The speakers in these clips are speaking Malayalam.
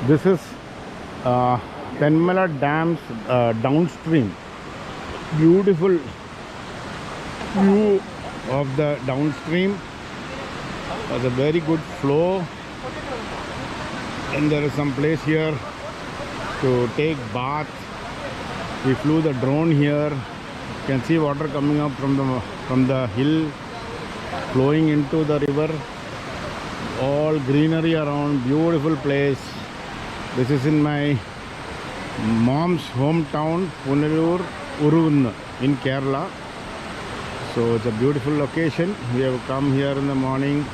This is Tenmala Dam's downstream. Beautiful view of the downstream. There's a very good flow, and there is some place here to take bath. We flew the drone here. You can see water coming up from the hill, flowing into the river. All greenery around, beautiful place. This is in my mom's hometown, Punalur, Urun in Kerala. So it's a beautiful location. We have come here in the morning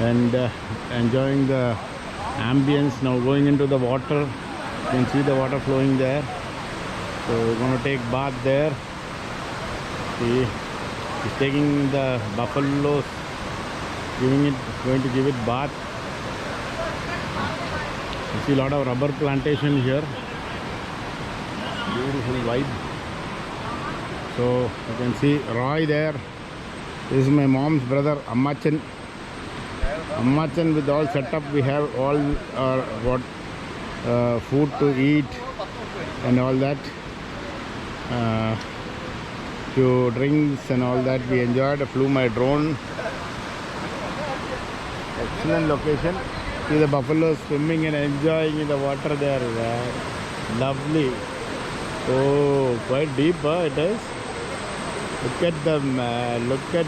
and enjoying the ambience. Now going into the water. You can see the water flowing there. So we're going to take bath there. See, he's taking the buffaloes, going to give it bath. You see a lot of rubber plantation here. Beautiful vibe. So you can see Roy there. This is my mom's brother Ammachan. Ammachan with all setup. We have all food to eat and all that. Few drinks and all that we enjoyed. I flew my drone. Excellent location. See the buffaloes swimming and enjoying in the water there. Lovely. Oh, quite deep, it is. Look at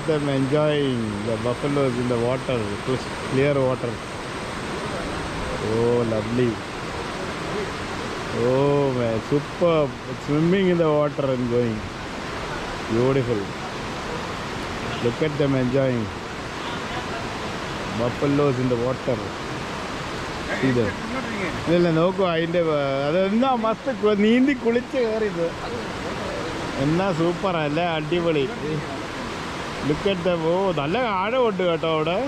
them enjoying the buffaloes in the water, clear water. Oh, lovely. Oh man, superb. Swimming in the water and going. Beautiful. Look at them enjoying. Buffaloes in the water. See them. നോക്കൂ അതിൻ്റെ അതെന്നാ മസ്ത് നീന്തി കുളിച്ച് കയറിയത് എന്നാ സൂപ്പറല്ലേ, അടിപൊളി. Look at dum. ഓ നല്ല ആഴമുണ്ട് കേട്ടോ അവിടെ.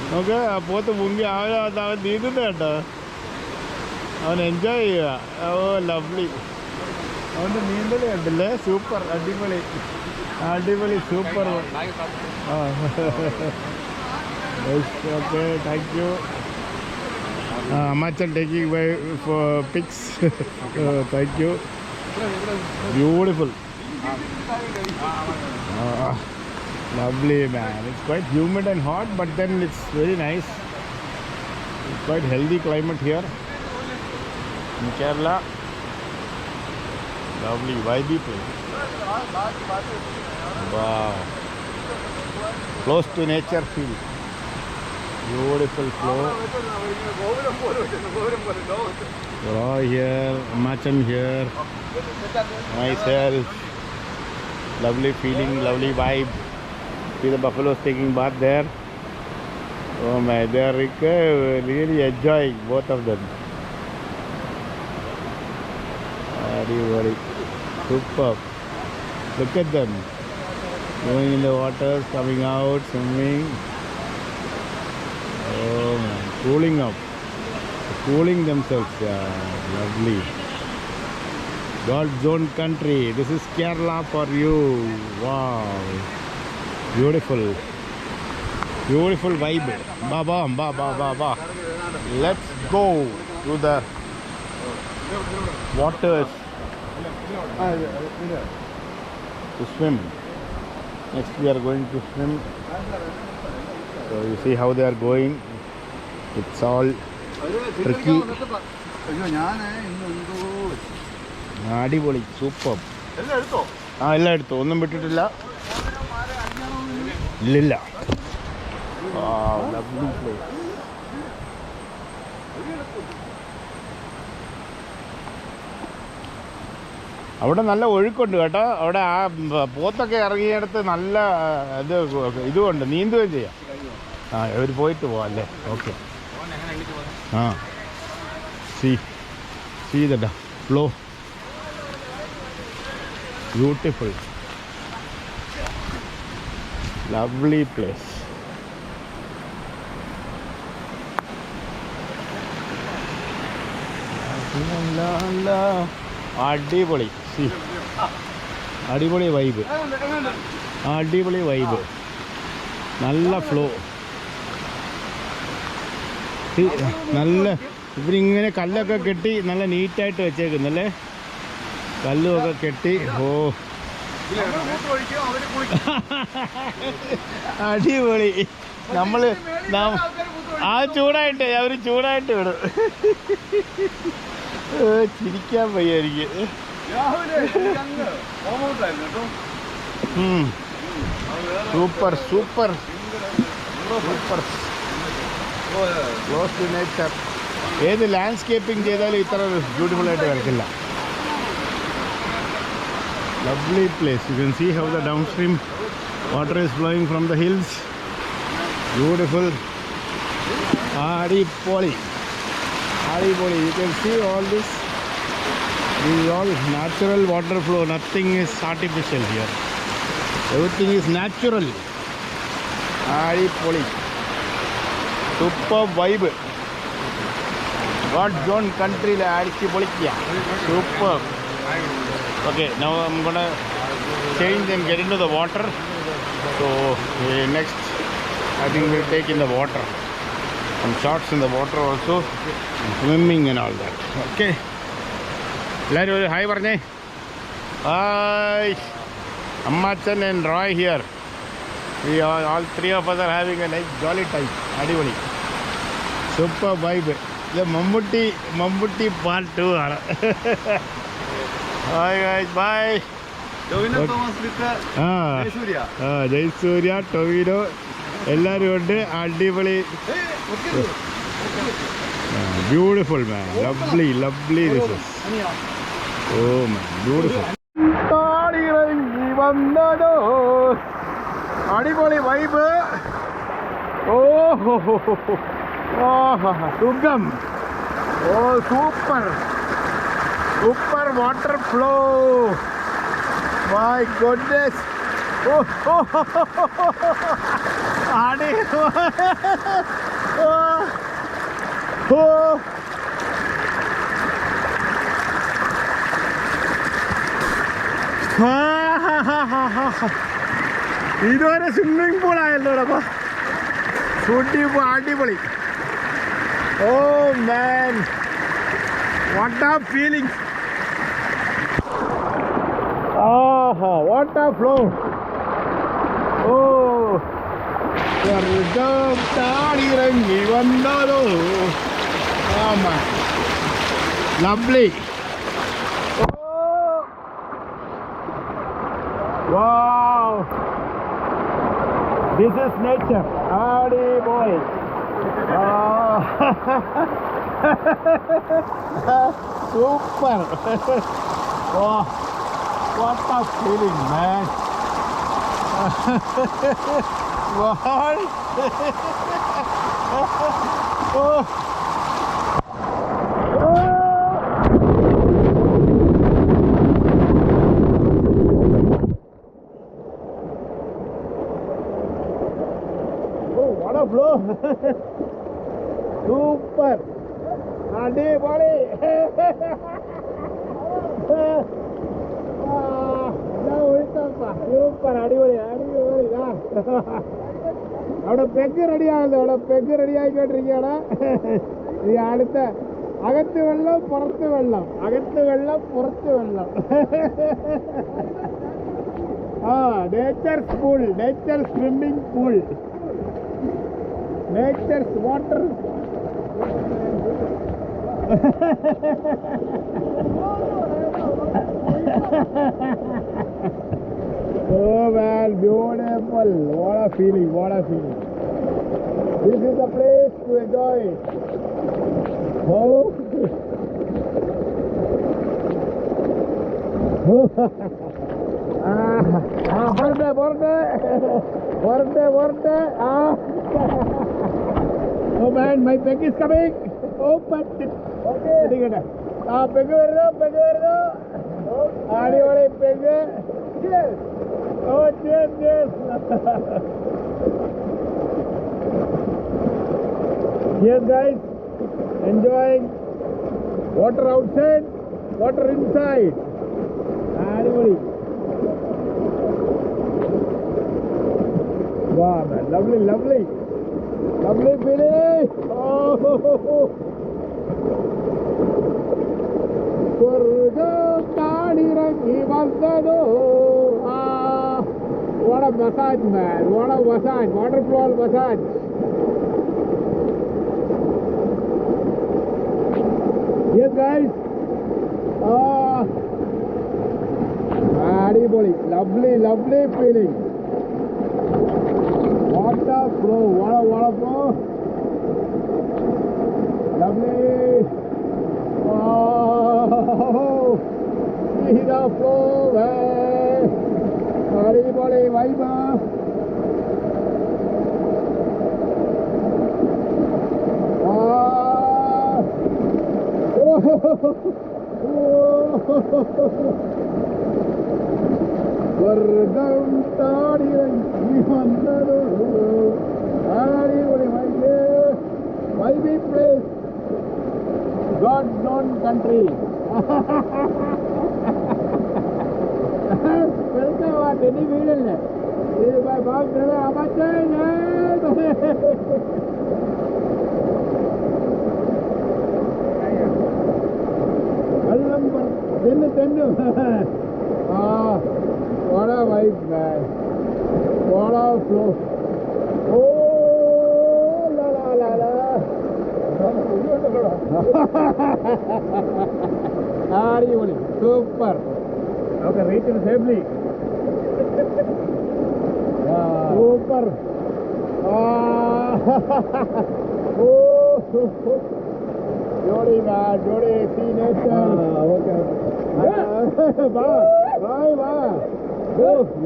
നമുക്ക് ആ പോത്ത് മുങ്ങി അവൻ നീന്തുന്നത് കേട്ടോ. അവൻ എൻജോയ് ചെയ്യുക. Oh lovely. അവൻ്റെ നീന്തൽ കണ്ടില്ലേ, സൂപ്പർ, അടിപൊളി അടിപൊളി, സൂപ്പർ. ആ okay, thank you. Ammachan taking away for pics. Thank you. Beautiful. Lovely man. It's quite humid and hot, but then it's very nice. It's quite healthy climate here in Kerala. Lovely, vibey place. Wow. Close to nature feel. Beautiful flow. Roy here, Ammachan here, myself. Lovely feeling, lovely vibe. See the buffaloes taking bath there. Oh my, they are really enjoying, both of them. Very superb. Look at them going in the water, coming out, swimming. Oh man, cooling themselves. Lovely. God's own country. This is Kerala for you. Wow, beautiful vibe. Ba. Let's go to the waters to swim. Next we are going to swim. So you see how they are going. It's all tricky. അടിപൊളി, സൂപ്പർ. എല്ലാം എടുത്തു, ഒന്നും വിട്ടിട്ടില്ല. ഇല്ലില്ല. Lovely place. അവിടെ നല്ല ഒഴുക്കുണ്ട് കേട്ടോ. അവിടെ ആ പോത്തൊക്കെ ഇറങ്ങിയെടുത്ത് നല്ല ഇതുകൊണ്ട് നീന്തുകയും ചെയ്യാം. ഇവർ പോയിട്ട് പോവാം അല്ലേ. Okay. see the flow. Beautiful, lovely place. അടിപൊളി. അടിപൊളി വൈബ്, അടിപൊളി വൈബ്, നല്ല ഫ്ലോ, നല്ല ഇവരിങ്ങനെ കല്ലൊക്കെ കെട്ടി നല്ല നീറ്റായിട്ട് വെച്ചേക്കുന്നല്ലേ, കല്ലുമൊക്കെ കെട്ടി. ഓ അടിപൊളി. നമ്മൾ ആ ചൂടായിട്ട് അവർ ചൂടായിട്ട് വിടും. ചിരിക്കാൻ വയ്യായിരിക്കും. Super super super. Close to nature. ഏത് ലാൻഡ്സ്കേപ്പിംഗ് ചെയ്താലും ഇത്ര ബ്യൂട്ടിഫുൾ ആയിട്ട് വരക്കില്ല. Lovely place. You can see how the downstream water is flowing from the hills. Beautiful. Adipoli. Adipoli. You can see all this. This is all natural water flow. Nothing is artificial here. Everything is natural. Adipoli. Super vibe. God zone country la Adipoli kiya. Super. Okay, now I'm gonna change and get into the water. So next I think we'll take in the water, some shots in the water also, swimming and all that. Okay, എല്ലാവരും ഒരു ഹായ് പറഞ്ഞേ. Hi. അമ്മാച്ചൻ and Roy here. We are all three of us are having a nice jolly time. അടിപൊളി. Super vibe. ഇത് മമ്മൂട്ടി part 2 ആണ്. Hi guys, bye. Tovino Thomas with Jayasuriya. Jayasuriya, Tovino, എല്ലാവരും ഉണ്ട്. അടിപൊളി. Beautiful man, lovely this is. Oh man, beautiful. വന്നതോ അടിപൊളി വൈബ്. ഓഹോ സുഖം. Oh super super water flow. My goodness. Oh, Adi. ഇതുവരെ സ്വിമ്മിംഗ് പൂൾ ആയല്ലോടപ്പ. അടിപൊളി. Oh man, what a feeling. What a flow. Oh, താടിയിറങ്ങി വന്നതോ. Lovely. Oh, wow, this is nature. Boy. Super. Oh, what a feeling, man. What? Oh. Oh, what a flow. Super. Adipoli. Super. അടിപൊളി. അവിടെ പെഗ് റെഡിയാണല്ലോ. അവിടെ പെഗ് റെഡി ആയിക്കൊണ്ടിരിക്കുകയാണ്. ഈ അടുത്ത അകത്ത് വെള്ളം പുറത്ത് വെള്ളം, അകത്ത് വെള്ളം പുറത്ത് വെള്ളം. Nature's pool, nature swimming pool, nature's water. Oh man, beautiful. What a feeling, what a feeling. This is the place to enjoy. Oh. Borte. Oh man, my peg is coming. Open it. Okay. Peg varno. Adipoli peg. Yes. Oh, yes. Yes, guys, enjoying water outside, water inside. Adipoli. Wow, man, lovely feeling. Oh, What a massage, man. What a massage. Waterfall massage. Yes, guys. Adiboli. Lovely, lovely feeling. Water flow. What a water flow. Lovely. Oh, see the flow, man. Adiboli vibe. സ്വർഗം താടിയങ്ങി വന്നതോ അടിപൊളി വൈബി place God's own country welcome ആ തെന്നി വീടല്ലേ ഇത് വെള്ളം തെന്നു what a vibe, man. What a flow. Oh, la la la la. Adivoli. Super. Okay, reach it safely. Super. Oh, Jodi, man. Jodi, see nature. Okay.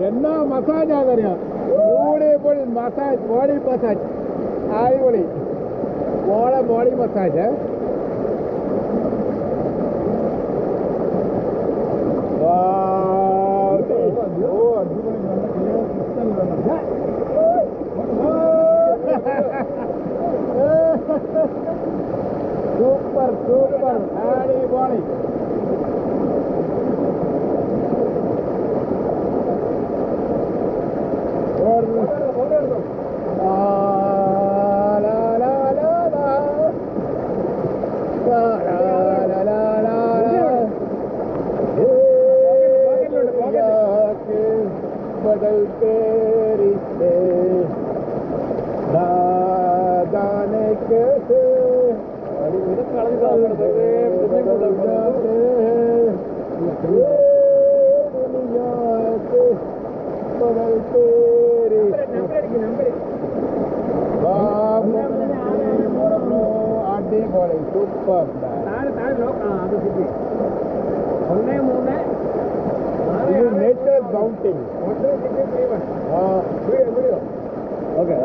என்ன மசாஜ் ஆகுறியா பியூட்டிஃபுல் மசாஜ் பாடி மசாஜ் அடிபொலி பாடி மசாஜ் சூப்பர் சூப்பர் அடிபொலி बदलते रिश्ते जाने कैसे दुनिया के बदलते അടിപൊളി സൂപ്പർ നേച്ചർ ബൗണ്ടിങ് ഓക്കെ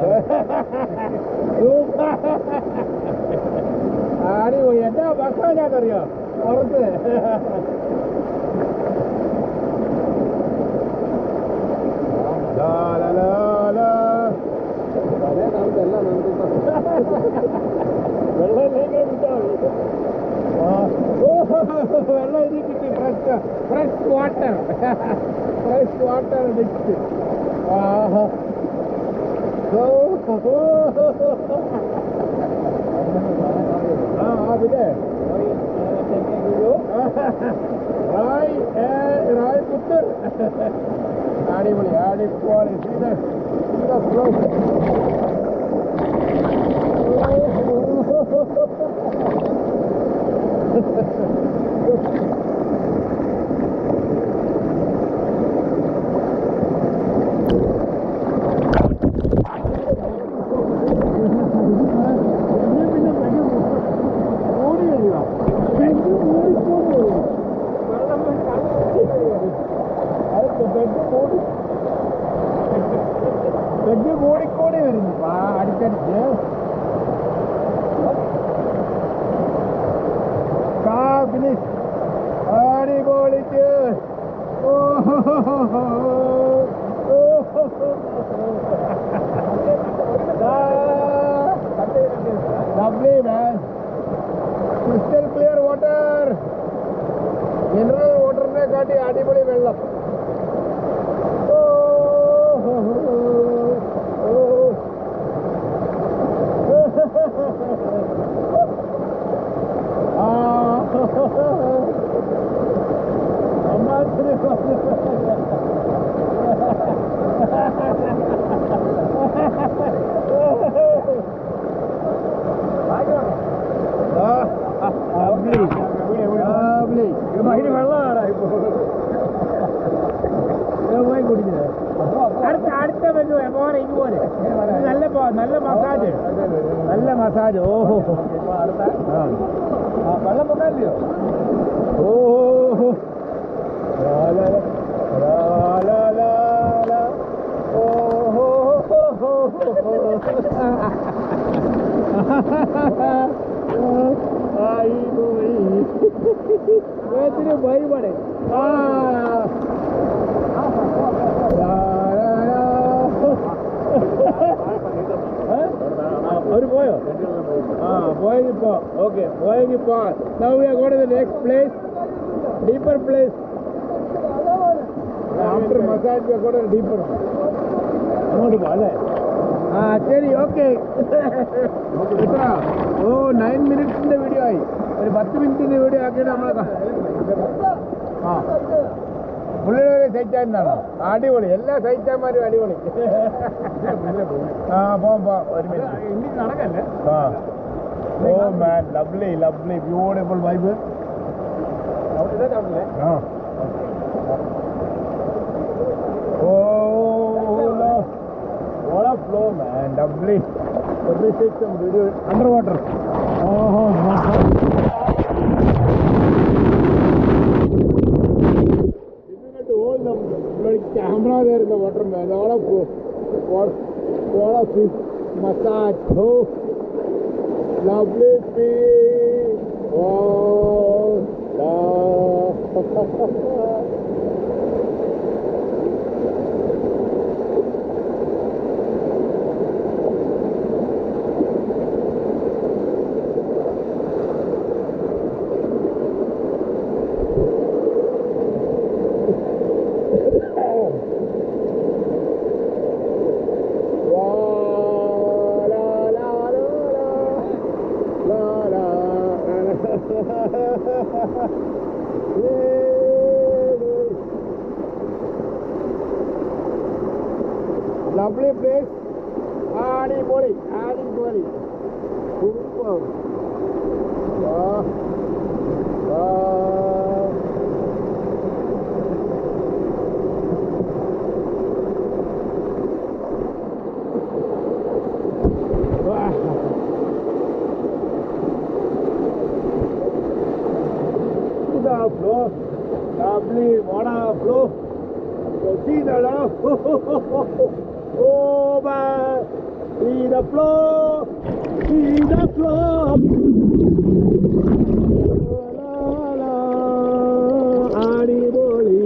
അടിപൊളി എന്താ ഭക്ഷണം പുറത്ത് വെള്ളം ഇനി കിട്ടി ഫ്രഷ് വാട്ടർ മിക്സ് പിന്നെ റായ് പുത്തർ അടിപൊളി അടിപൊളി വെജ് കൂടിക്കൂടി വരുന്നു അടിച്ചടിച്ച് finish അടിപൊളിക്ക് lovely man crystal clear water mineral water ne kaati adipoli vellam നല്ല മസാജ്, നല്ല മസാജ്. ഓഹോ, വെള്ളം പൊക്കാനില്ലയോ? ഓഹോ, भाई बड़े അവര് പോയോ? പോയെങ്കിപ്പോ okay, പോയെങ്കിപ്പോ. Now we are going to the next place, deeper place. After massage we are going to deeper. അങ്ങോട്ട് പോ അല്ലേ? ശരി, ഓക്കെ. എത്ര? 9 മിനിറ്റ്സിന്റെ വീഡിയോ ആയി. ഒരു 10 മിനിറ്റിന്റെ വീഡിയോ ആക്കിയിട്ട് നമ്മളെ പുള്ളിയുടെ സൈറ്റാനാണോ? അടിപൊളി, എല്ലാ സൈറ്റാന്മാരും അടിപൊളി. പോവാം, ഒരു മിനിറ്റ് നടക്കല്ലേ. Oh man, lovely lovely beautiful vibe. What a flow, man, lovely. Let me take some video underwater. Oh, difficult to hold the bloody camera there in the water, man. What a fish massage. Oh, lovely fish. Oh, lovely place. Adipoli, adipoli. Super. Wow. Wow. Flow, lovely water flow. You see the love. Oh man, see the flow, see the flow. La la, adipoli.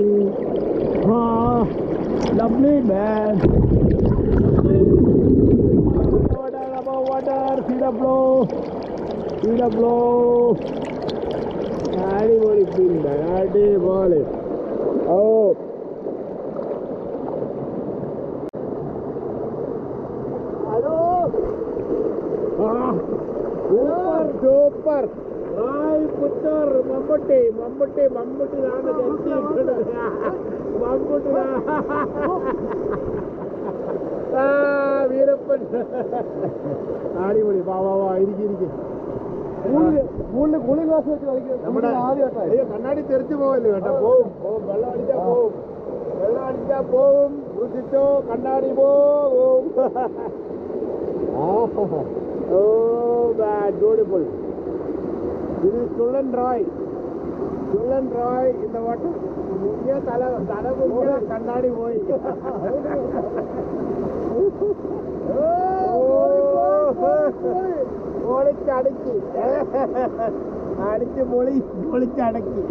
Lovely man. Water above water, see the flow, see the flow. അടിപൊളി പിന്നെ, അടിപൊളി. Oh hello, super super. Hi പുത്തർ, മമ്മൂട്ടി മമ്മൂട്ടി മമ്മൂട്ടി ആണ് മമ്മൂട്ടി. വീരപ്പൻ അടിപൊളി. വാ വാ വാ, ഇരിക്കും. കൂളി ഗ്ലാസ് വെച്ച് കളിക്കും. നമ്മുടെ കണ്ണാടി തെറിച്ചു പോവല്ലേ കേട്ടോ. പോവും, വെള്ളം അടിച്ചാ പോവും, വെള്ളം അടിച്ചാ പോവും. സൂക്ഷിച്ചോ, കണ്ണാടി പോവും. ഓ ബാഡ്, ബ്യൂട്ടിഫുൾ. ഇത് ചുള്ളൻ റോയ് ഇന്ന വാട്ടർ. മുങ്ങിയ തല മുങ്ങിയ കണ്ണാടി പോയി. പൊളിച്ചടക്കി, പൊളിച്ചടക്കി.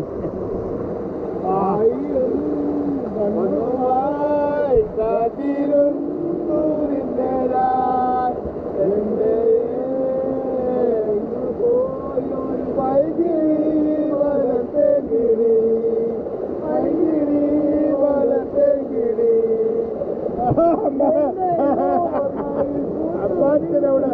അപ്പാച്ചനവിടെ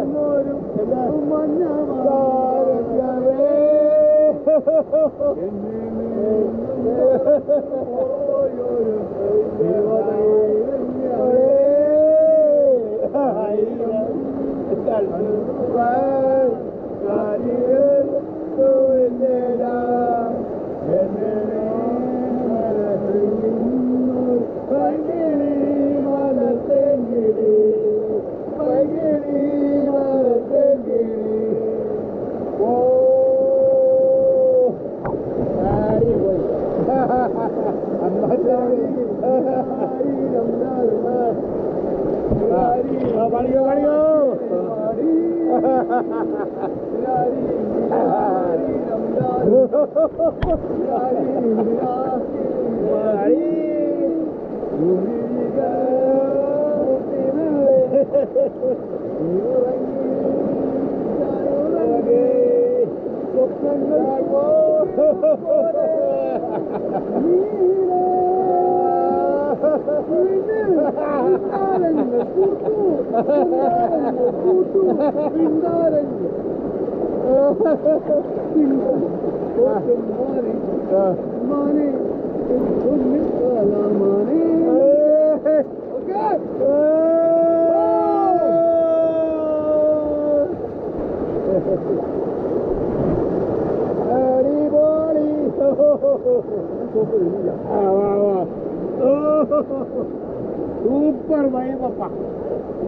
സൂപ്പർ വൈബപ്പ.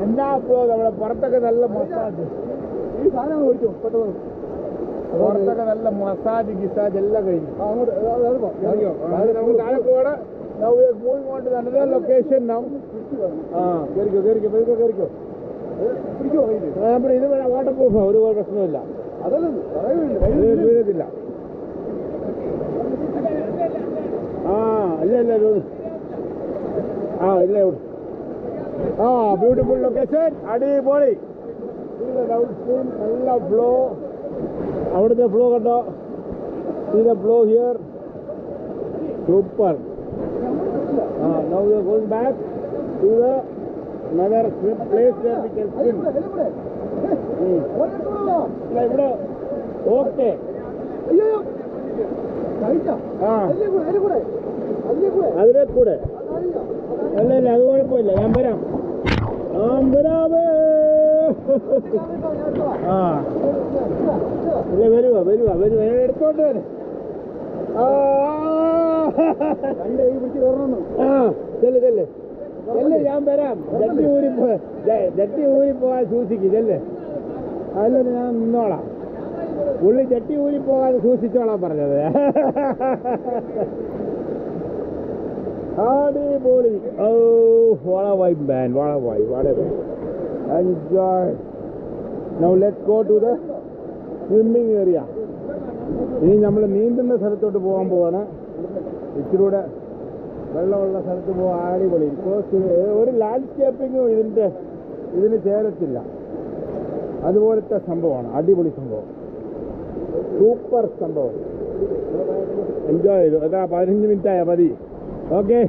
എന്താ ഫ്ലോ, നമ്മുടെ പുറത്തൊക്കെ നല്ല മസാജ്. ഈ സാധനം ഓടിച്ചോ പെട്ടെന്ന്. പുറത്തൊക്കെ നല്ല മസാജ് ഗിസാജ് എല്ലാം കഴിഞ്ഞു. നമുക്ക് താഴെ പോകണം. Now we are moving on to another location now. കേറിക്കോ. നമ്മുടെ ഇത് വാട്ടർ പ്രൂഫാണ്, ഒരു പ്രശ്നമില്ല. വീഴത്തില്ല. ഇല്ല ബ്യൂട്ടിഫുൾ ലൊക്കേഷൻ, അടിപൊളി. നല്ല ഫ്ലോ, അവിടുത്തെ ഫ്ലോ കണ്ടോ? ഇതിന്റെ flow here super. Now we are going back to the another place where we can swim. ഇവിടെ ഓക്കെ. അതിലെ കൂടെ അല്ല, അത് കുഴപ്പമില്ല. ഞാൻ വരാമേ. ഇല്ല, വരുവാ എടുത്തോണ്ട് വരെ. ചെല്ല്, ഞാൻ വരാം. ജട്ടി ഊരി പോകാൻ സൂക്ഷിക്കും. ചെല്ല്, അതിലൊരു ഞാൻ നിന്നോളാം. പുള്ളി ജട്ടി ഊരി പോകാതെ സൂക്ഷിച്ചോളാം പറഞ്ഞത്. അടിപൊളി. what a vibe, man. What a vibe. Enjoy. Now let's go to the swimming area. ഇനി നമ്മൾ നീന്തുന്ന സ്ഥലത്തോട്ട് പോകാൻ പോവാണ്. ഇച്ചിരൂടെ വെള്ളമുള്ള സ്ഥലത്ത് പോകാൻ അടിപൊളി. ഒരു ലാൻഡ്സ്കേപ്പിങ്ങും ഇതിന് ചേരത്തില്ല. അതുപോലത്തെ സംഭവമാണ്. അടിപൊളി സംഭവം, സൂപ്പർ സംഭവം. എൻജോയ് ചെയ്തു. അതാ 15 മിനിറ്റായ മതി. ഓക്കെ,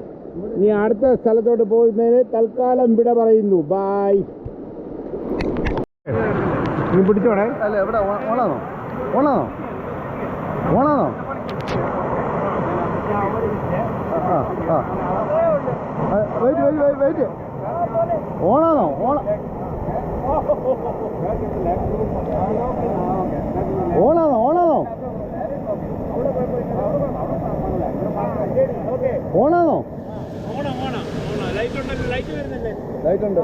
ഇനി അടുത്ത സ്ഥലത്തോട്ട് പോകുന്നതിന് തൽക്കാലം വിട പറയുന്നു. ബായ്. നീ പിടിച്ചോടെ. അല്ല, എവിടെ ഓണാണോ? വെയിറ്റ്. ഓണാണോ? ലൈറ്റ് ഉണ്ട്.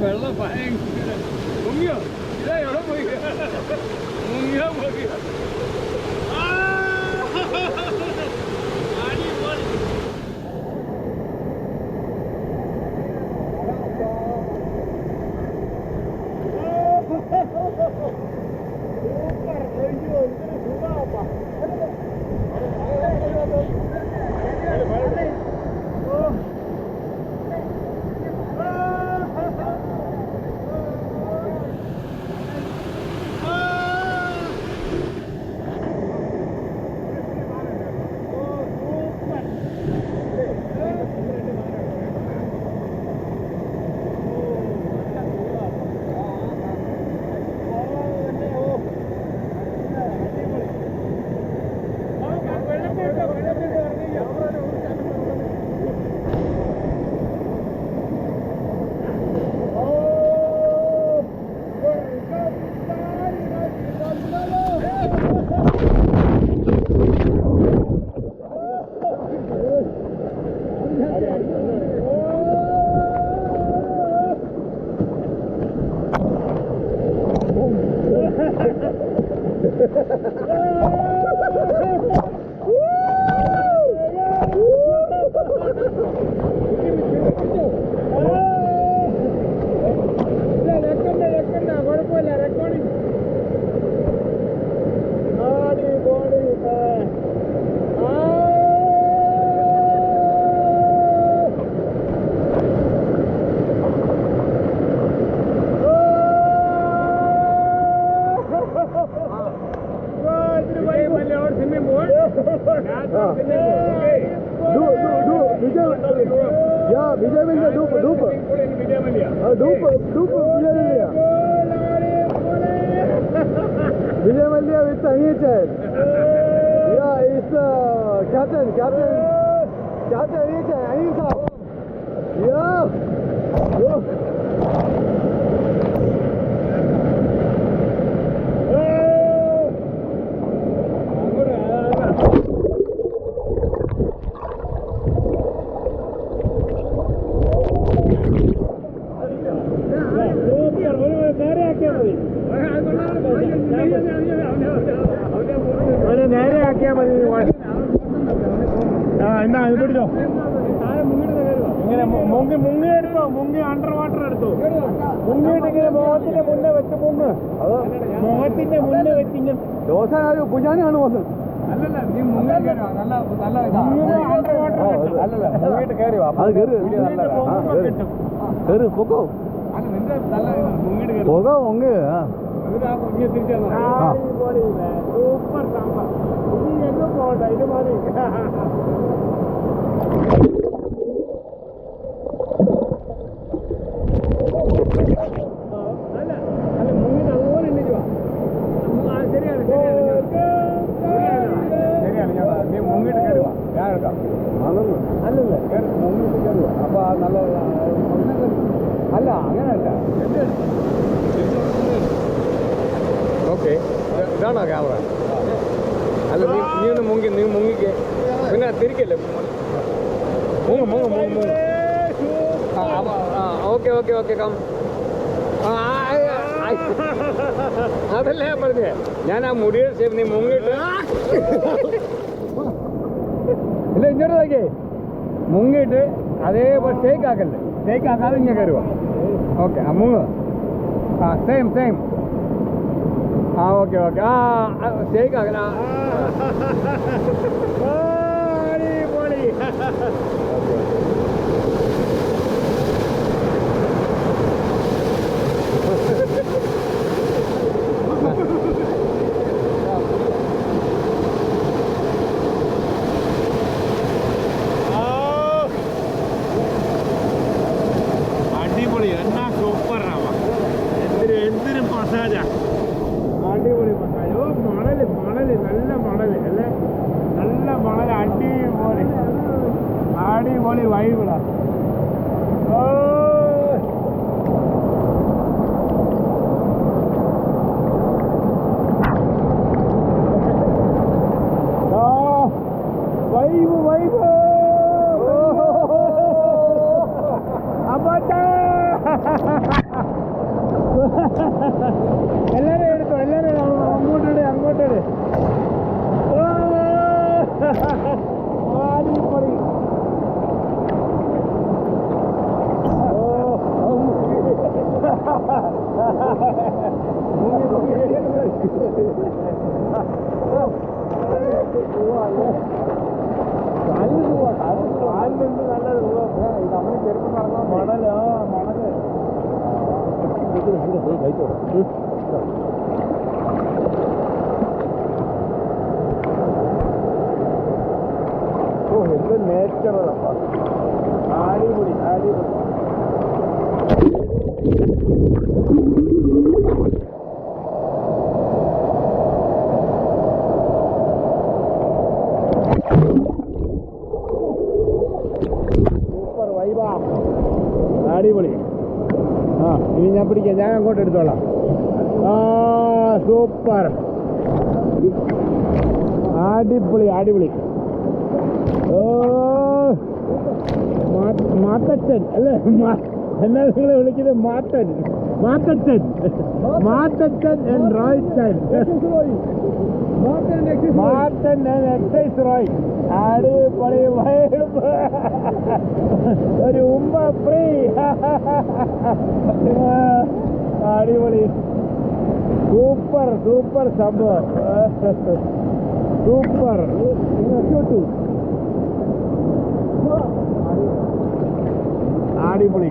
വെള്ളം ഭയങ്കര മുങ്ങിയോ? ഇതാ എവിടെ പോയി വിജയമില്ല ഡൂപ്പ് ഡൂപ്പ് ഡൂപ്പ് ഡൂപ്പ് വിജയമില്ല വിജയമല്യ വിത്ത് അനീച്ചൻ ക്യാപ്റ്റൻ ക്യാപ്റ്റൻ ക്യാപ്റ്റൻ അനീച്ചൻ അനീസ നേരെ ആക്കിയാൽ മതി എന്നാ ഇത് പിടിച്ചോ ഇങ്ങനെ മുങ്ങി എടുത്തോ മുങ്ങി അണ്ടർ വാട്ടർ എടുത്തോ മുങ്ങിയിട്ട് ഇങ്ങനെ മുഖത്തിന്റെ മുന്നേ വെച്ച് മുങ്ങ് മുഖത്തിന്റെ മുന്നേ വെച്ചിങ്ങനെ ദോശ പുജാനാണ് വന്നത് അല്ലല്ല നീ മുങ്ങി അണ്ടർ വാട്ടർ അല്ലല്ല മുങ്ങിയിട്ട് കയറി അത് കയറി പൊക്കോ പോകോ മുങ്ങ് സൂപ്പർ സാമ്പാർ ഇനി എങ്ങും പോകണ്ട ഇത് മതി അല്ല അല്ല മുങ്ങി അതുപോലെ എണ്ണിക്കുവാ ശരിയാണ് ശരിയാണ് നീ മുങ്ങിട്ട് കയറുക ഞാൻ എടുക്കാം അല്ലല്ല മുങ്ങിട്ട് കയറുക അപ്പൊ നല്ല അല്ല അങ്ങനെയല്ല ഓക്കെ ഇതാണോ ക്യാമറ അല്ല നീ ഒന്ന് നീ മുങ്ങിക്ക് പിന്നെ തിരിക്കല്ലേ മുങ്ങ് ഓക്കെ ഓക്കെ ഓക്കെ കം അതല്ല ഞാൻ പറഞ്ഞേ ഞാൻ ആ മുടിയുടെ ഷേപ്പ് നീ മുങ്ങിട്ട് ഇല്ല ഇങ്ങോട്ട് നോക്കിയേ മുങ്ങിയിട്ട് അതേപോലെ ഷേക്ക് ആക്കല്ലേ ഷേക്ക് ആക്കാതെ ഇങ്ങനെ കയറുക ഓക്കെ ആ മുങ്ങ് same same okay okay shake ആക്കല അടിപൊളി അടിപൊളി എന്നാ സൂപ്പറാവാ എന്തിനും മസാജാ അടിപൊളി മസാജ് ഓ മണല് മണല് നല്ല മണല് അല്ലേ നല്ല മണല് അടിപൊളി അടിപൊളി വൈബിളാ ഓ വൈബ് വൈബ് അമ്മ എല്ലാരും എടുത്തോ എല്ലാരും അങ്ങോട്ടിട് അങ്ങോട്ടിട് അടിപൊളി കാലിലുണ്ട് നല്ല ഇത് നമ്മൾ ചെറുപ്പം നടക്കാൻ മണല് മണല് ഓ എന്ത് നേച്ചറലപ്പാ അടിപൊളി അടിപൊളി സൂപ്പർ വൈബാ അടിപൊളി ഇനി ഞാൻ പിടിക്കാം ഞാൻ അങ്ങോട്ട് എടുത്തോളാം സൂപ്പർ അടിപൊളി അടിപൊളി ഓ മാത്തച്ഛൻ അല്ലേ എന്നാ നിങ്ങളെ വിളിക്കുന്നത് Mathan Mathachan Mathachan and Roychan Mathan and excise Roy അടിപൊളി വൈബ് ഒരു ഉമ്മ ഫ്രീ അടിപൊളി സൂപ്പർ സൂപ്പർ സംഭവം സൂപ്പർ അടിപൊളി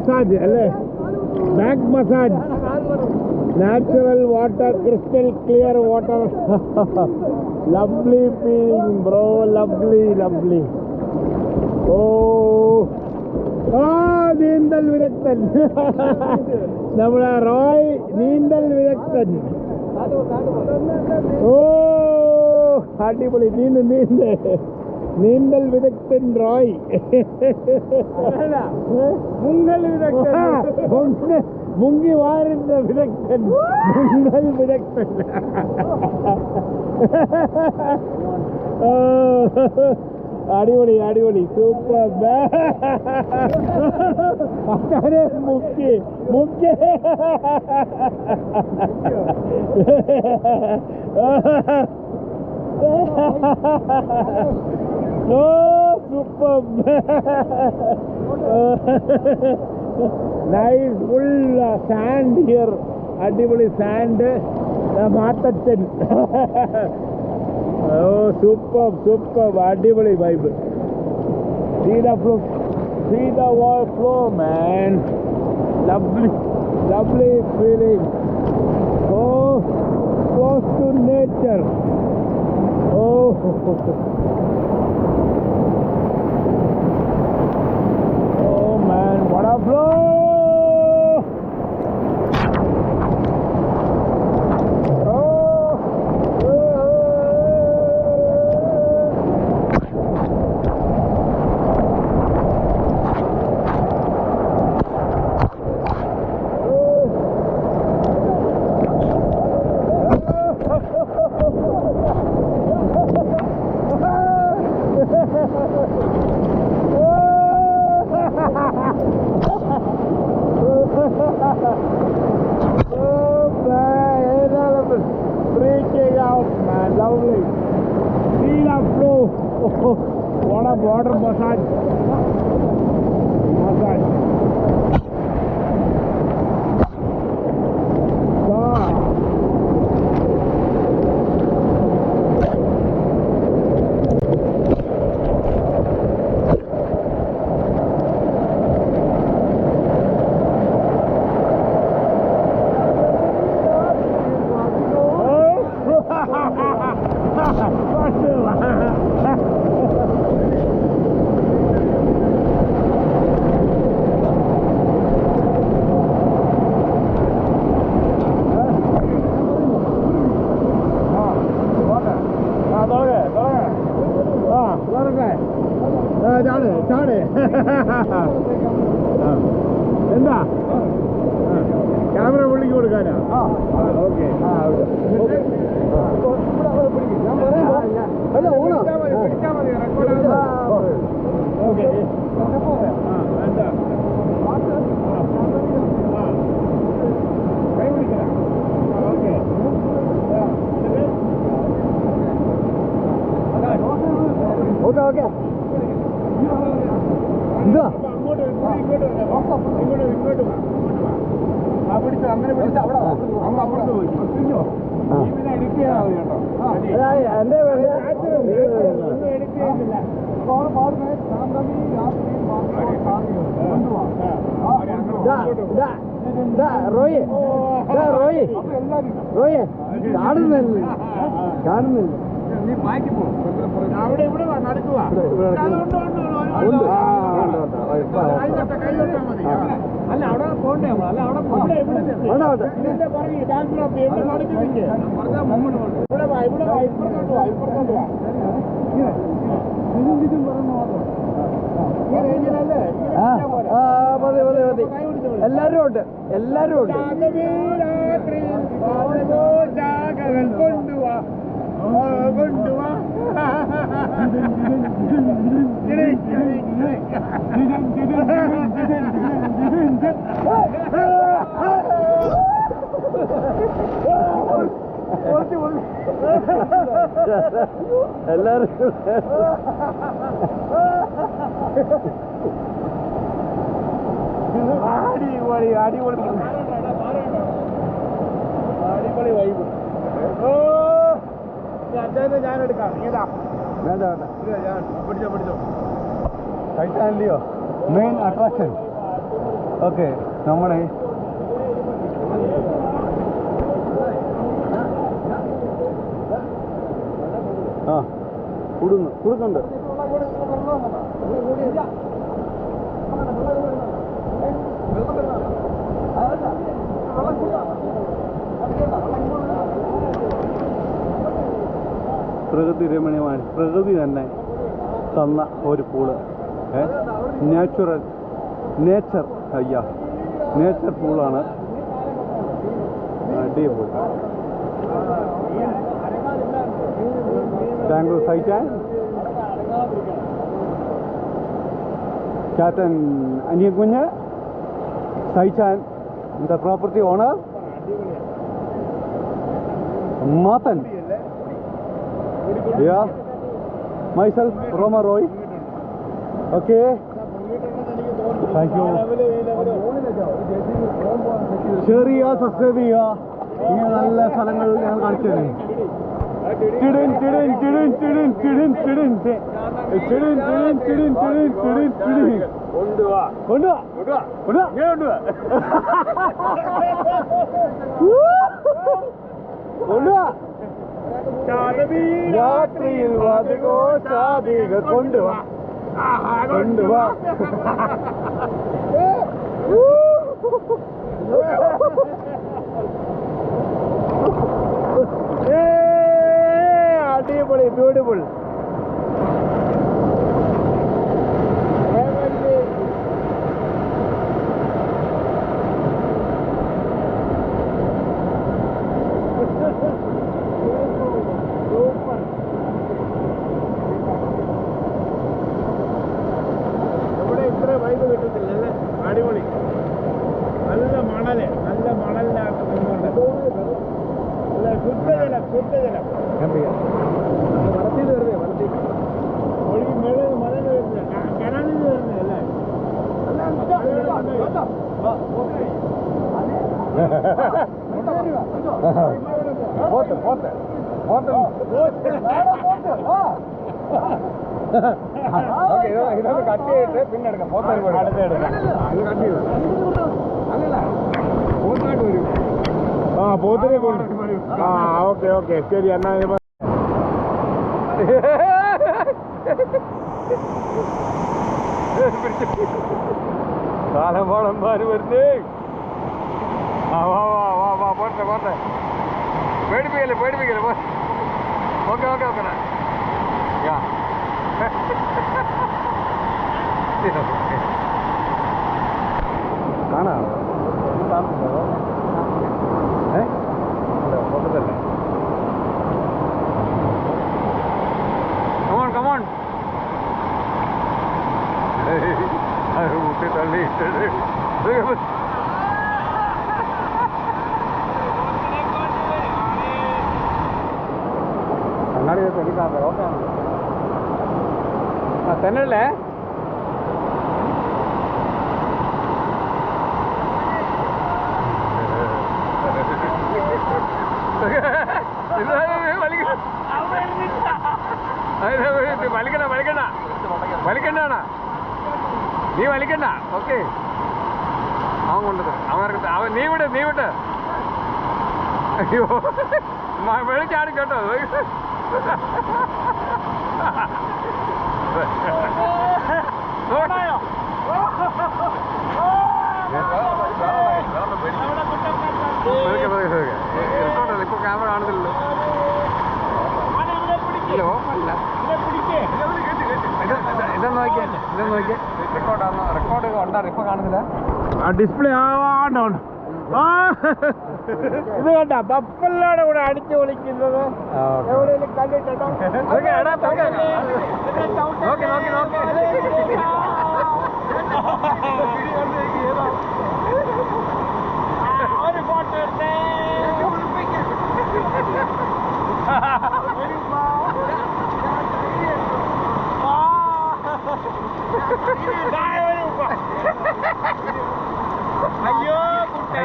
മസാജ് അല്ലേ? Back massage, natural water, crystal clear water. Lovely feeling bro, lovely. ഓ നീന്തൽ വിദഗ്ധൻ. നമ്മുടെ റോയ് നീന്തൽ വിദഗ്ധൻ. ഓ അടിപൊളി. നീന്തൽ വിദഗ്ധൻ റോയ്. മുങ്ങി വാരുന്ന വിദഗ്ധൻ, മുങ്ങൽ വിദഗ്ധൻ. അടിപൊളി സൂപ്പർ. മുക്കി super. Nice full sand here. അടിപൊളി സാൻഡ്. മാത്തച്ഛൻ. ഓ സൂപ്പർ. അടിപൊളി vibe. See the flow, man. Lovely feeling. Oh, close to nature. Oh. Oh man, what a flow! Freaking out, man. Lovely. See the flow. Oh, what a water massage. ചാട്. എന്താ ക്യാമറ പുള്ളിക്ക് കൊടുക്കാനാ? ഓക്കെ. ഓക്കെ. എന്താ ഇങ്ങോട്ട് അങ്ങനെ പിടിച്ച അവിടെ അപ്പുറത്ത് പോയി എന്റെ റോയെ കാണുന്നില്ല. നീ മാറ്റി പോ. അവിടെ ഇവിടെ നടക്കുക. അല്ല അവിടെ പോണ്ടേ? അല്ല അവിടെ മതി. എല്ലാരും ഉണ്ട്. കൊണ്ടുവാ എല്ലാരും അടിപൊളി വൈബ്. ഞാൻ എടുക്കാം. ഏതാ? വേണ്ട പിടിച്ചോ. ടൈറ്റാനിയോ മെയിൻ അട്രാക്ഷൻ. ഓക്കെ നമ്മളെ ആ കൊടുക്കുന്നുണ്ട്. പ്രകൃതി രമണീയമായ പ്രകൃതി തന്നെ തന്ന ഒരു പൂള്, നേച്ചർ നേച്ചർ പൂളാണ്. അടിപൊളി. താങ്ക് യു സൈറ്റാൻ. ക്യാപ്റ്റൻ അനിയൻകുഞ്ഞ് സൈറ്റാൻ, the property owner Mathan. Yeah, myself Roma Roy. Okay, thank you. Share ചെയ്യുക, സബ്സ്ക്രൈബ് ചെയ്യുക. ഇങ്ങനെ നല്ല സ്ഥലങ്ങൾ ഞാൻ കാണിച്ചു തരും. രാത്രിയിൽ വാതികോ ചാതിക കൊണ്ടുവാ കൊണ്ടുവാ. അടിപൊളി, ബ്യൂട്ടിഫുൾ. ഇവിടെ ഇത്ര വൈബ് കിട്ടത്തില്ലല്ലേ? അടിപൊളി. നല്ല മണലിനകത്ത് നിന്നുണ്ട്. ശുദ്ധജലം വളർത്തിയത് വരുന്നത്, ഒഴുകി മേളിൽ മലയിൽ വരുന്നത്, കനാലിൽ വരുന്നതല്ലേ? ഇതൊക്കെ കട്ട് ചെയ്തിട്ട് പിന്നെ എടുക്കാം. അടുത്ത് എടുക്കാം. പോത്തായിട്ട് വരും. ആ, പോത്തിനെ കൊണ്ട്. ആ, ഓക്കെ ശരി. എന്നാ കാലമാണന്മാര് വരുന്നേ. ആ, വാ പോട്ടെ. പേടിപ്പിക്കല്ലേ. Okay yeah. കാണാം. പൊക്കത്തല്ലേ? കമോൺ. ഊട്ടി തള്ളിയിട്ടത് കണ്ണാടി എനിക്കാണ്. ഓക്കെ തന്നെയല്ലേ? വലിക്കണ്ടാണ് നീ വലിക്കണ്ട. ഓക്കെ, അവൻ കൊണ്ടത് അവൻ നീ വിട്ട്. അയ്യോ, വെളി ചാടി കേട്ടോ. ഇപ്പൊ ക്യാമറ കാണുന്നില്ലല്ലോ. ഇതൊന്നും നോക്കിയേ. റെക്കോർഡ് ഉണ്ടാ? ഇപ്പൊ കാണുന്നില്ല. ആ ഡിസ്പ്ലേ ഇത് കണ്ട ബഫല്ലാണ് ഇവിടെ അടിച്ചു വിളിക്കുന്നത്. എവിടെയെങ്കിലും കണ്ടിട്ടുണ്ടോ? ഒരു ഫോട്ടോ എടുത്തേ. അയ്യോ,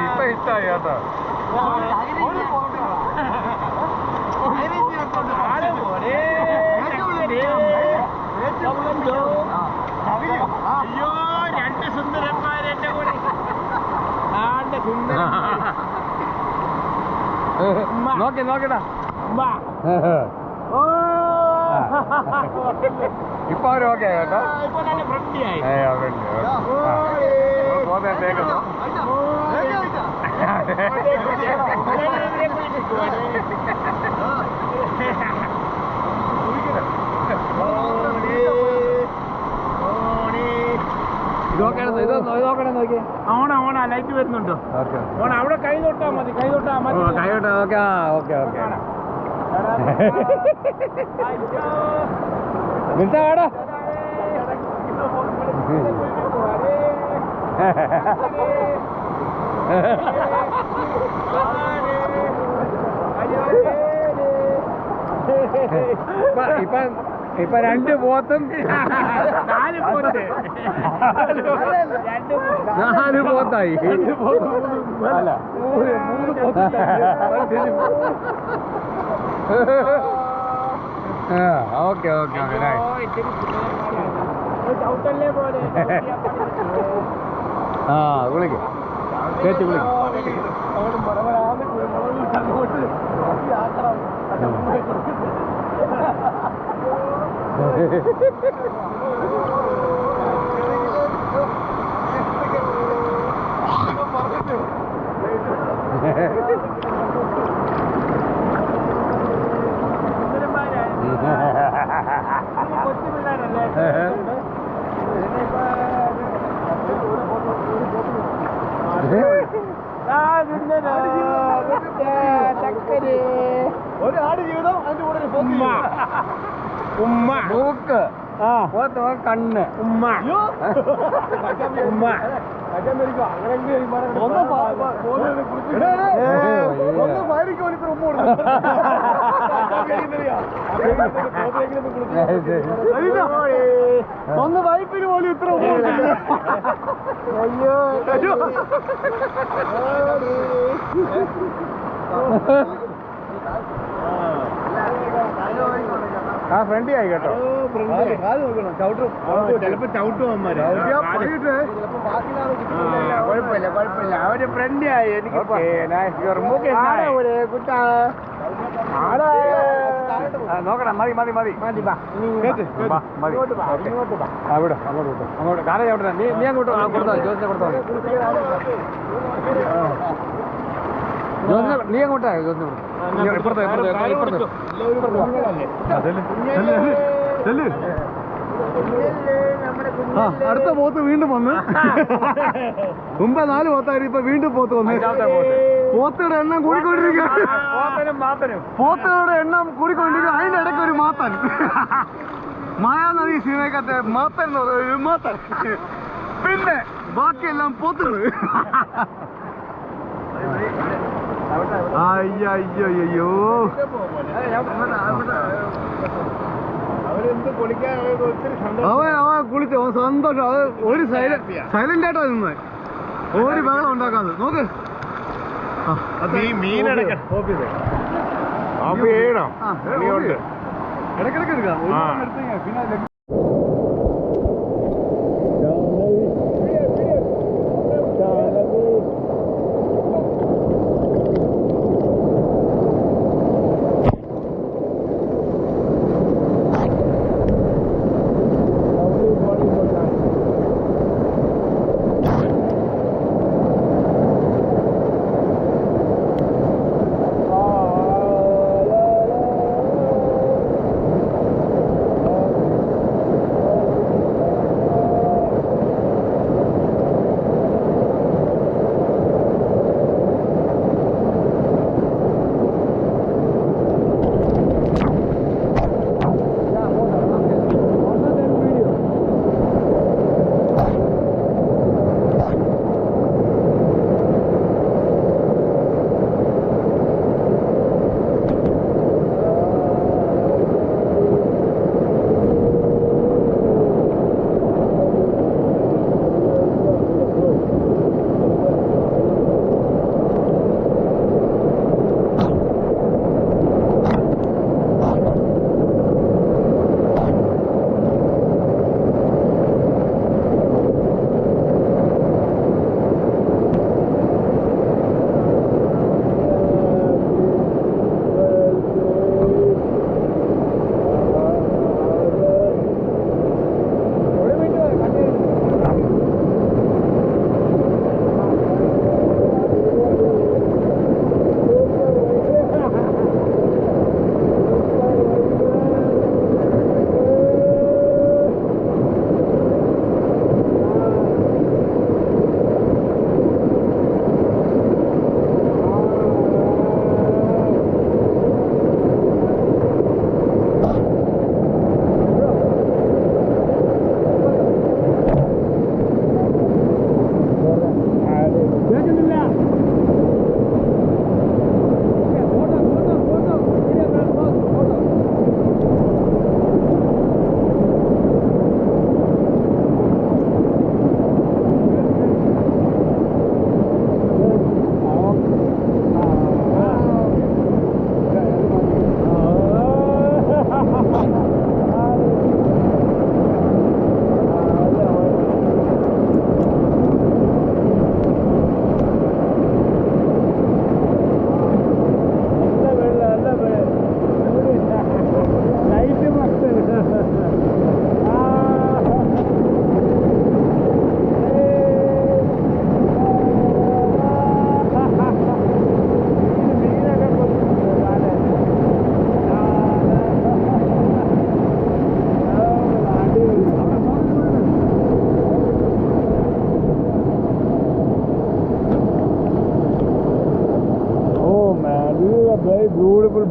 ഇപ്പൊ ഇഷ്ടായി കേട്ടോ. അയ്യോ, രണ്ട് സുന്ദരന്മാരെന്റെ കൂടെ. നോക്കി നോക്കടാ ഇപ്പൊ അവര് ഓക്കെ കേട്ടോ തേക്കുന്നു ഓണ ലൈറ്റ് വരുന്നുണ്ടോ ഓണ അവിടെ കൈ തൊട്ടാ മതി കൈ തൊട്ടാ ഓക്കെ ഓക്കെ ഓക്കെ നിൽത്താടാ ഇപ്പൊ 2 പോത്തും 4 പോത്തായി അല്ല 3 പോത്ത് ഓക്കെ ഓക്കെ ഓക്കെ ആ വിളിക്ക് കേട്ട് വിളിക്ക് ഒരാട് ജീവിതം അതിന്റെ കൂടെ ഉമ്മ മൂക്ക് കണ്ണ് ഉമ്മ ഒന്ന് വൈപ്പിന് പോലും ഇത്ര ഉമ്മ അയ്യോ ആ ഫ്രണ്ടി ആയി കേട്ടോ ചിലപ്പോ ചവിട്ടും കുഴപ്പമില്ല അവര് ഫ്രണ്ടി ആയി എനിക്ക് നോക്കണം മതി മതി മതി മതി അവിടെ അങ്ങോട്ട് കാല ചവിട്ട നീ അങ്ങോട്ട് കൊടുത്തോ ജോസിനെ കൊടുത്തോ ജോസിനെ നീ അങ്ങോട്ടാ ജോസിനെ ഇപ്പുറത്തോ ഇപ്പുറത്തോ അടുത്ത പോത്ത് വീണ്ടും വന്ന് മുമ്പ് 4 പോത്തായിരുന്നു ഇപ്പൊ വീണ്ടും പോത്ത് വന്ന് പോത്തുകളുടെ എണ്ണം കൂടിക്കൊണ്ടിരിക്കുക പോത്തുകളുടെ എണ്ണം കൂടിക്കൊണ്ടിരിക്കുക അതിന്റെ ഇടയ്ക്ക് ഒരു മാത്തൻ മായാനദി സീമയ്ക്കത്തെ മാത്തൻ എന്ന് പറയുന്നത് മാത്തൻ പിന്നെ ബാക്കിയെല്ലാം പോത്തുകള് അയ്യോ അവൻ കുളിച്ചു അവൻ സന്തോഷം അത് ഒരു സൈലന്റ് ആയിട്ടാ നിന്നത് ഒരു ബഹളം ഉണ്ടാക്കാതെ നോക്ക് ഇടയ്ക്കിടയ്ക്ക് എടുക്കാം പിന്നെ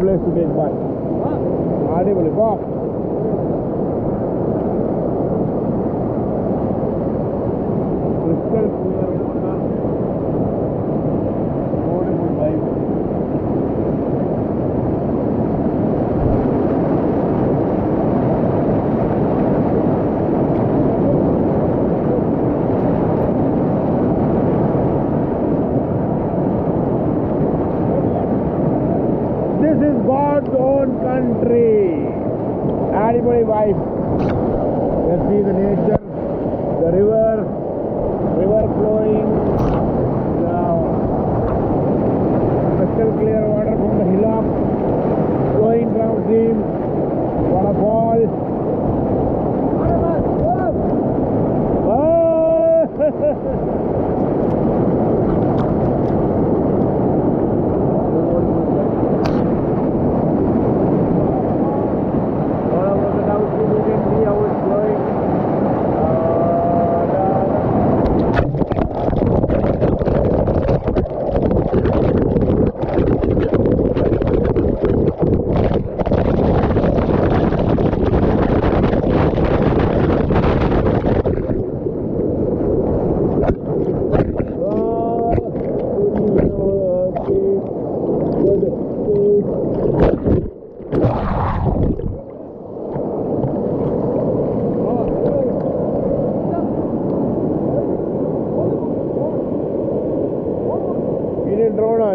place to take bath. അടിപൊളി പോ. Crystal clear water. Beautiful vibe. This is God's own country. Aadipudi vibe. Let's see the nature, the river flowing, the crystal clear water from the hillock flowing downstream, waterfall.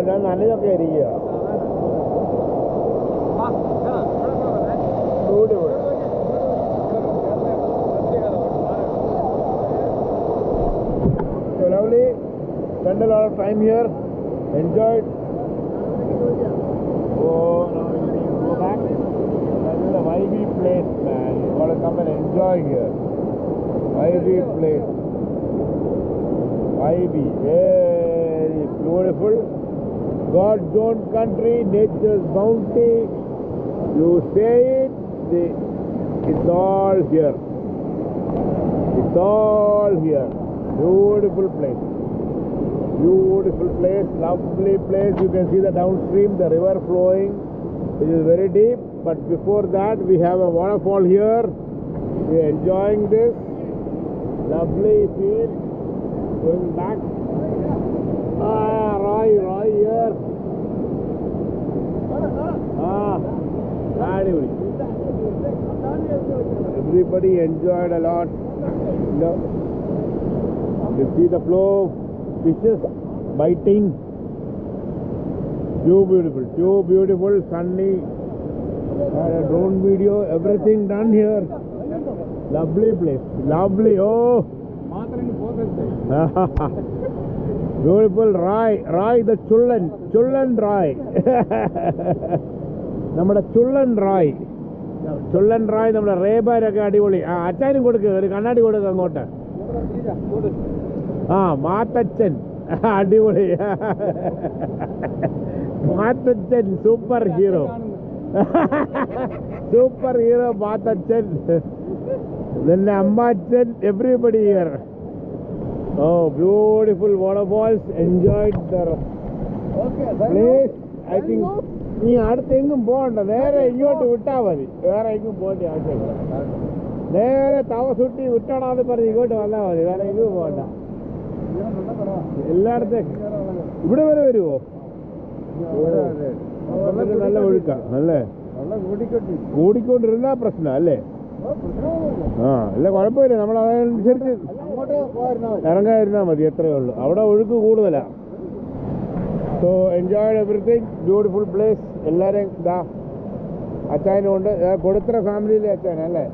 ഞാൻ നല്ലതൊക്കെ ആയിരിക്കുക. So lovely. Spent a lot of time here. Enjoyed. Oh, now we need to go back. That is a vibey place, man. You gotta come and enjoy here. Vibey place. Vibey. Very beautiful. God's own country, nature's bounty. You say it, it's all here. It's all here. Beautiful place. Beautiful place, lovely place. You can see the downstream, the river flowing, which is very deep. But before that, we have a waterfall here. We are enjoying this. Lovely field. Going back. Roy here. Everybody enjoyed a lot. You see the flow of fishes biting. Too beautiful, sunny. Had a drone video, everything done here. Lovely place. Lovely. Oh. Beautiful Rai, the Chullan Rai. നമ്മുടെ ചുള്ളൻ റായ് നമ്മുടെ റേബാരൊക്കെ അടിപൊളി. അച്ചാനും കൊടുക്കുക, ഒരു കണ്ണാടി കൊടുക്കുക അങ്ങോട്ട്. മാത്തച്ഛൻ അടിപൊളി. Mathachan super hero Mathachan. പിന്നെ അമ്മാച്ചൻ, everybody here. Oh, beautiful waterfalls. Enjoyed the place. I think നീ അടുത്തെങ്കും പോകണ്ട, നേരെ ഇങ്ങോട്ട് വിട്ടാൽ മതി. വേറെ എങ്ങും പോകേണ്ട ആവശ്യമില്ല. നേരെ തവസുട്ടി വിട്ടോടാന്ന് പറഞ്ഞ് ഇങ്ങോട്ട് വന്നാൽ മതി. വേറെ എങ്ങും പോകണ്ട. എല്ലായിടത്തേക്ക് ഇവിടെ വരെ വരുമോ? നല്ല ഒഴുക്കാം അല്ലേ? കൂടിക്കൊണ്ടിരുന്നാ പ്രശ്നം അല്ലേ? അല്ല കുഴപ്പമില്ല, നമ്മൾ അതനുസരിച്ച് ഇറങ്ങാതിരുന്നാൽ മതി, എത്രയേ ഉള്ളൂ. അവിടെ ഒഴുക്ക് കൂടുതലാ. So enjoyed everything. Beautiful place. എല്ലാവരും ഇതാ അച്ചായനുണ്ട്. കൊടുത്തറ ഫാമിലിയിലെ അച്ചായനല്ലേ?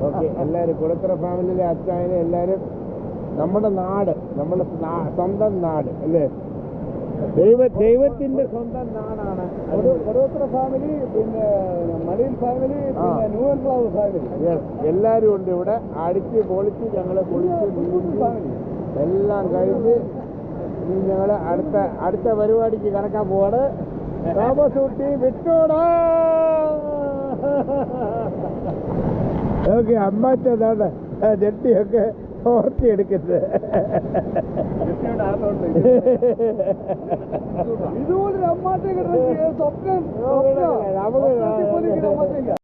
ഓക്കെ, എല്ലാവരും കൊടുത്തറ ഫാമിലിയിലെ അച്ചായന് എല്ലാവരും. നമ്മുടെ നാട്, നമ്മുടെ സ്വന്തം നാട് അല്ലേ? ദൈവത്തിന്റെ സ്വന്തം നാടാണ് കൊടുത്തറ ഫാമിലി. പിന്നെ മലയിൽ ഫാമിലി, പിന്നെ ന്യൂ എൻക്ലാവ് ഫാമിലി. യെസ്, എല്ലാവരും ഉണ്ട് ഇവിടെ. അടിച്ച് പൊളിച്ച് ഞങ്ങളെ എല്ലാം കഴിഞ്ഞ് ഞങ്ങൾ അടുത്ത പരിപാടിക്ക് കണക്കാൻ പോവാണ്. താമസൂട്ടി വിട്ടോടാ. ഓക്കെ, അമ്മാച്ചതാണ് ജെട്ടിയൊക്കെ ഓർത്തിയെടുക്കുന്നത്. ഇതുപോലെ അമ്മാറ്റ സ്വപ്നം